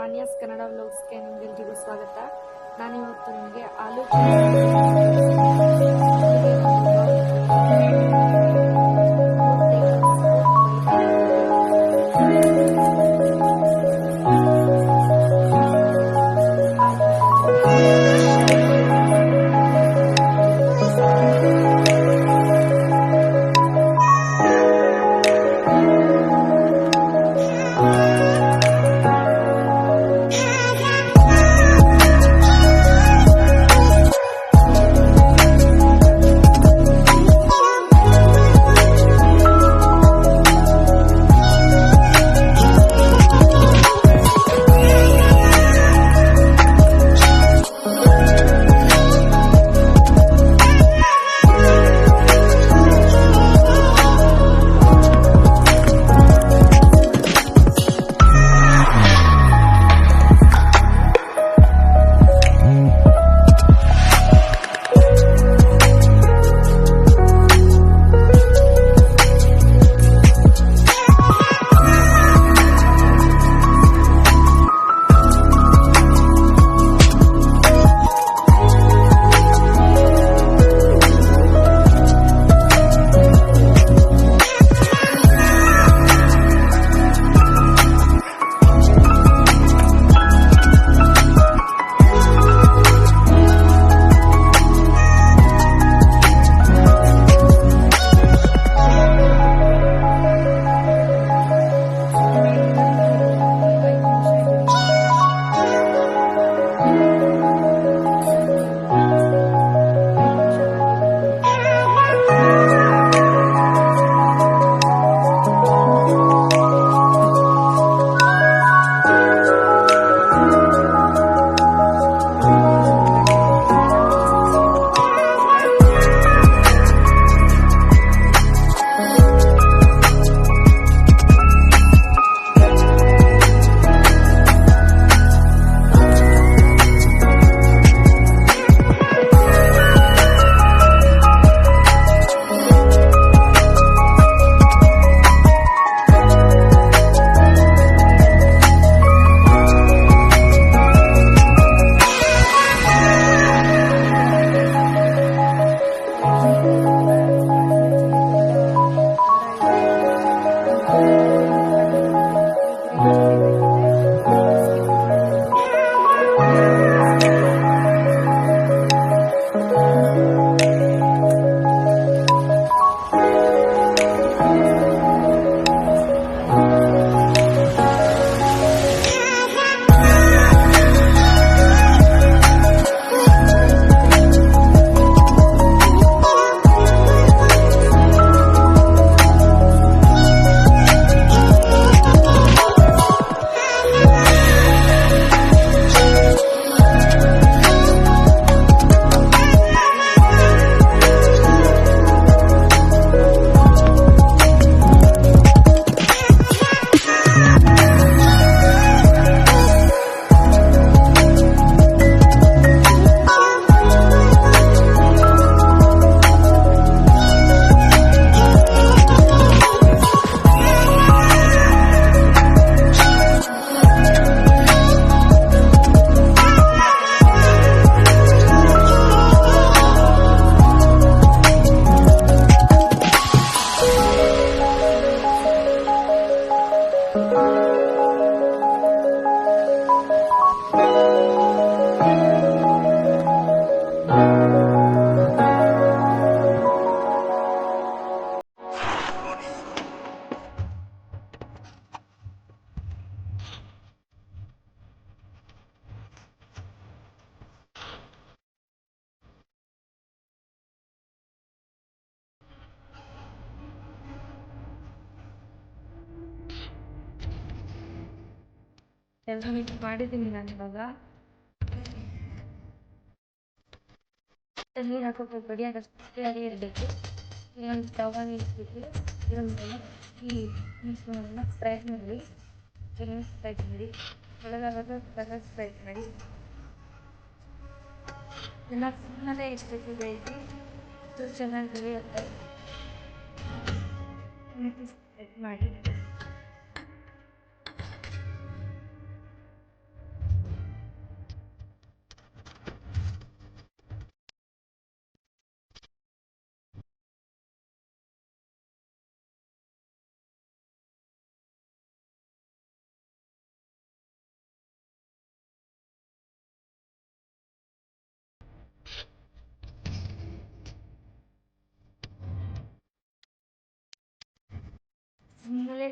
ವಾಣಿಯಾಸ್ ಕನ್ನಡ ವ್ಲಾಗ್ಸ್ಗೆ ನಿಮಗೆಲ್ರಿಗೂ ಸ್ವಾಗತ. ನಾನಿವತ್ತು ನಿಮಗೆ ಆಲೂ ಎಲ್ಲ ಮಿಕ್ಸ್ ಮಾಡಿದ್ದೀನಿ ನಾನು ಇವಾಗ. ನೀರು ಹಾಕೋಬೇಕು, ರೆಡಿಯಾಗಿ ಇರಬೇಕು. ಇನ್ನೊಂದು ತವ ಇಟ್ಬಿಟ್ಟು ಇದ್ರ ಮೇಲೆ ಈ ಮಿಶ್ರಣವನ್ನು ಸ್ಪ್ರೆಡ್ ಮಾಡಿ, ಚೆನ್ನಾಗಿ ಸ್ಪ್ರೆಡ್ ಮಾಡಿ, ಒಳಗಾಗೋದು ಸ್ಪ್ರೆಡ್ ಮಾಡಿ, ಎಲ್ಲ ಸುಮ್ಮನೆ ಇಷ್ಟಕ್ಕೆ ಬೇಯಿಸಿ ಚೆನ್ನಾಗಿ ಬೇಯುತ್ತೆ. ಸ್ಪ್ರೆಡ್ ಮಾಡಿ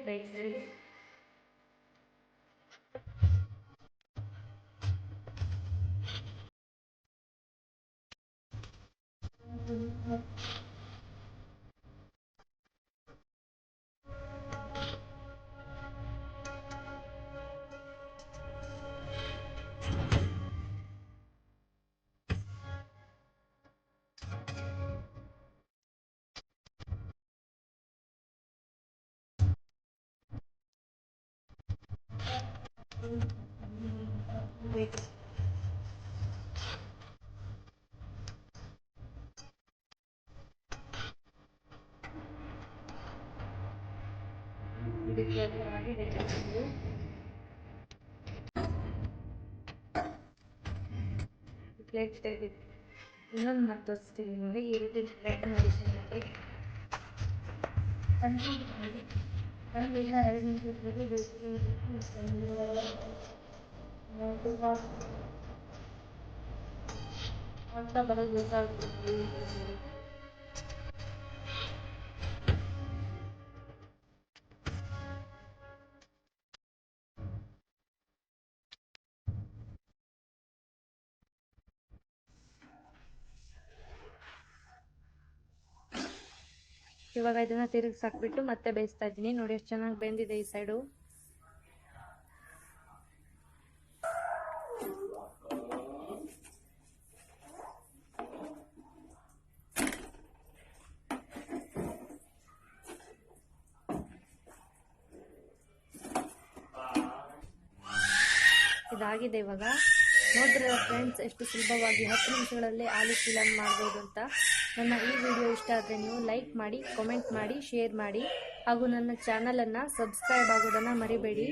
ರೈಸ್ ರೆಡಿ. Wait. ಪ್ಲೇಟ್ ತೆಗೆದು ಇನ್ನೊಂದು ಮಾಡಿ ತೋರಿಸ್ತೀನಿ ನೋಡಿ. ಈ ರೀತಿ ಪ್ಲೇಟ್ ಮಾಡಿದ್ದೀನಿ. ಈಗ 2 ನಿಮಿಷದಲ್ಲಿ ಅಂತ ಬರೋದು ಬೇಕಾಗ್ತದೆ. ಇವಾಗ ಇದನ್ನ ತಿರುಗಿಸಿ ಹಾಕ್ಬಿಟ್ಟು ಮತ್ತೆ ಬೇಯಿಸ್ತಾ ಇದ್ದೀನಿ. ನೋಡಿ ಎಷ್ಟು ಚೆನ್ನಾಗಿ ಬೆಂದಿದೆ ಈ ಸೈಡು. ಇದಾಗಿದೆ ಇವಾಗ. ನೋಡಿದ್ರೆ ಫ್ರೆಂಡ್ಸ್ ಎಷ್ಟು ಸುಲಭವಾಗಿ 10 ನಿಮಿಷಗಳಲ್ಲಿ ಆಲೂ ಫಿಲಮ್ ಮಾಡ್ಬೋದು ಅಂತ. ನನ್ನ ಈ ವಿಡಿಯೋ ಇಷ್ಟ ಆದರೆ ನೀವು ಲೈಕ್ ಮಾಡಿ, ಕಾಮೆಂಟ್ ಮಾಡಿ, ಶೇರ್ ಮಾಡಿ ಹಾಗೂ ನನ್ನ ಚಾನಲನ್ನು ಸಬ್ಸ್ಕ್ರೈಬ್ ಆಗೋದನ್ನು ಮರಿಬೇಡಿ.